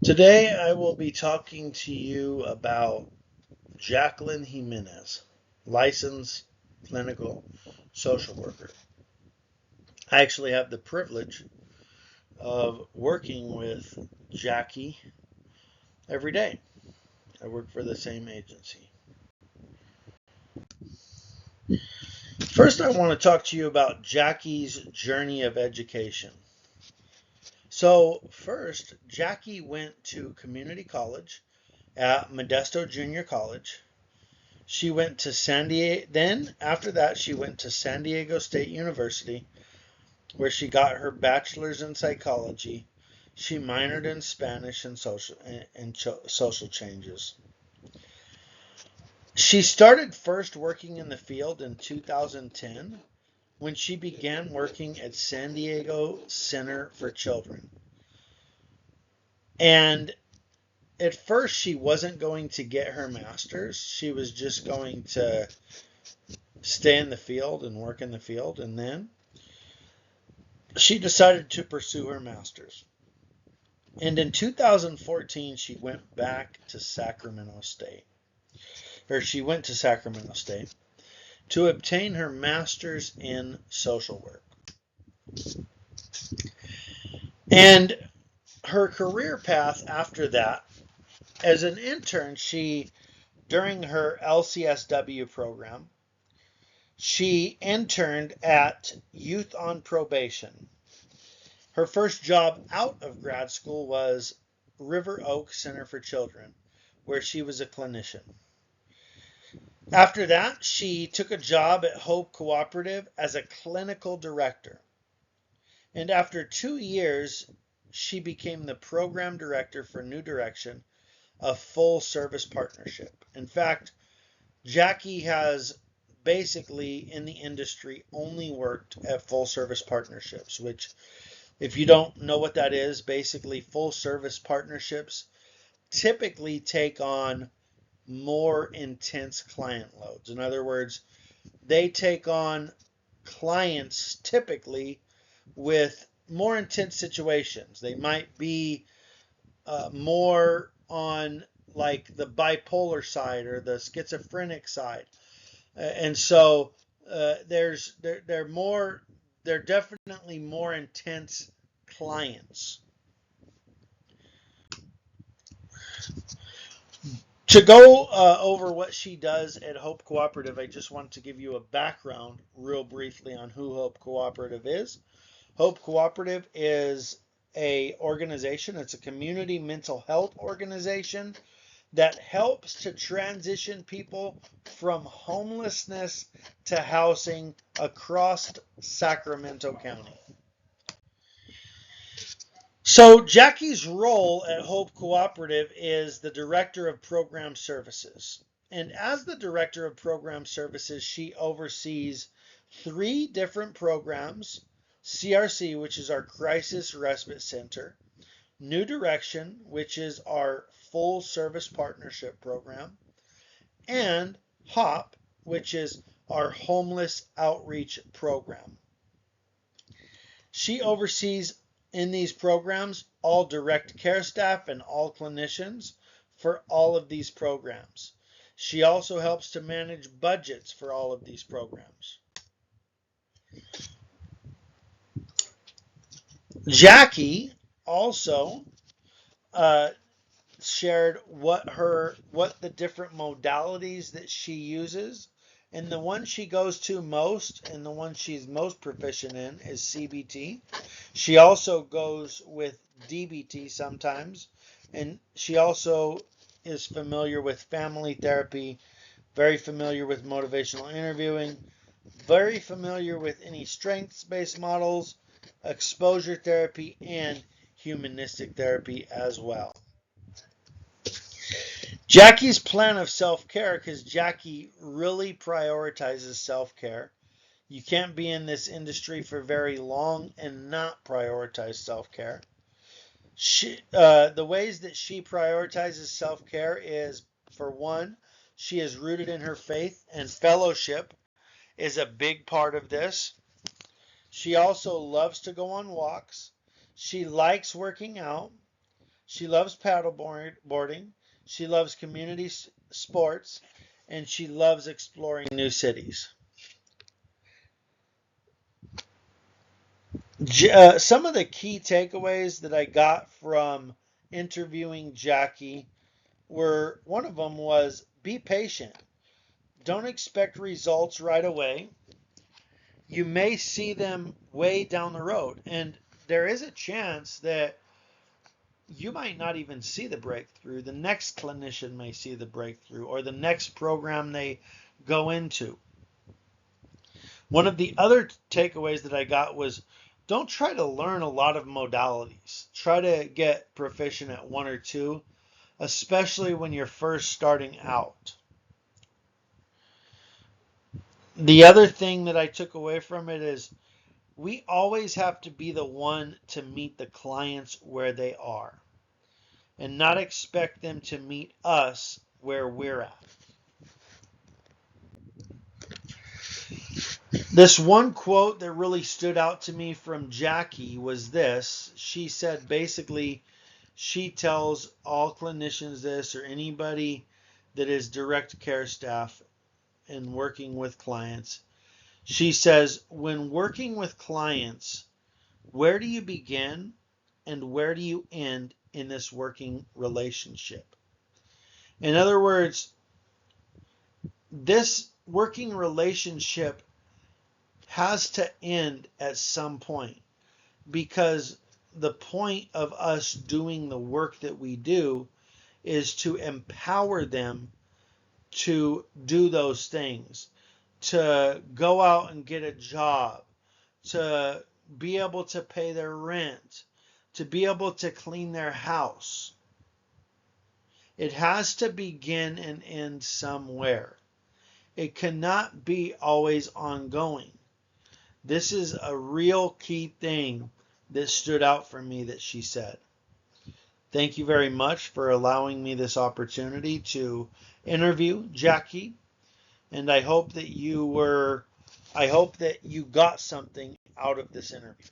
Today I will be talking to you about Jacqueline Jimenez, licensed clinical social worker. I actually have the privilege of working with Jackie every day. I work for the same agency. First, I want to talk to you about Jackie's journey of education. So, first, Jackie went to community college at Modesto Junior College. She went to San Diego. Then after that, she went to San Diego State University, where she got her bachelor's in psychology. She minored in Spanish and social changes. She started first working in the field in 2010 when she began working at San Diego Center for Children. And at first, she wasn't going to get her master's. She was just going to stay in the field and work in the field. And then she decided to pursue her master's. And in 2014, she went back to Sacramento State. She went to Sacramento State to obtain her master's in social work. And her career path after that, as an intern, during her LCSW program, she interned at Youth on Probation. Her first job out of grad school was River Oak Center for Children, where she was a clinician. After that, she took a job at Hope Cooperative as a clinical director. And after 2 years, she became the program director for New Direction, a full service partnership. In fact, Jackie has basically in the industry only worked at full service partnerships, which, if you don't know what that is, basically full service partnerships typically take on more intense client loads. In other words, they take on clients typically with more intense situations. They might be more on like the bipolar side or the schizophrenic side, and so they're definitely more intense clients. To go over what she does at Hope Cooperative, I just want to give you a background real briefly on who Hope Cooperative is. Hope Cooperative is a organization. It's a community mental health organization that helps to transition people from homelessness to housing across Sacramento County. So Jackie's role at Hope Cooperative is the Director of Program Services. And as the Director of Program Services, she oversees 3 different programs: CRC, which is our Crisis Respite Center; New Direction, which is our Full Service Partnership Program; and HOP, which is our Homeless Outreach Program. She oversees in these programs all direct care staff and all clinicians for all of these programs. She also helps to manage budgets for all of these programs. Jackie also shared what the different modalities that she uses, and the one she goes to most and the one she's most proficient in is CBT. She also goes with DBT sometimes, and she also is familiar with family therapy, very familiar with motivational interviewing, very familiar with any strengths-based models, exposure therapy, and humanistic therapy as well. Jackie's plan of self-care, because Jackie really prioritizes self-care. You can't be in this industry for very long and not prioritize self-care. The ways that she prioritizes self-care is, for one, she is rooted in her faith, and fellowship is a big part of this. She also loves to go on walks. She likes working out. She loves boarding. She loves community sports, and she loves exploring new cities. Some of the key takeaways that I got from interviewing Jackie were, one of them was, be patient. Don't expect results right away. You may see them way down the road, and there is a chance that you might not even see the breakthrough. The next clinician may see the breakthrough, or the next program they go into. One of the other takeaways that I got was, don't try to learn a lot of modalities. Try to get proficient at one or two, especially when you're first starting out. The other thing that I took away from it is, we always have to be the one to meet the clients where they are and not expect them to meet us where we're at. This one quote that really stood out to me from Jackie was this. She said, basically, she tells all clinicians this, or anybody that is direct care staff and working with clients. She says, when working with clients, where do you begin and where do you end in this working relationship? In other words, this working relationship has to end at some point, because the point of us doing the work that we do is to empower them to do those things, to go out and get a job, to be able to pay their rent, to be able to clean their house. It has to begin and end somewhere. It cannot be always ongoing. This is a real key thing that stood out for me that she said. Thank you very much for allowing me this opportunity to interview Jackie, and I hope that you got something out of this interview.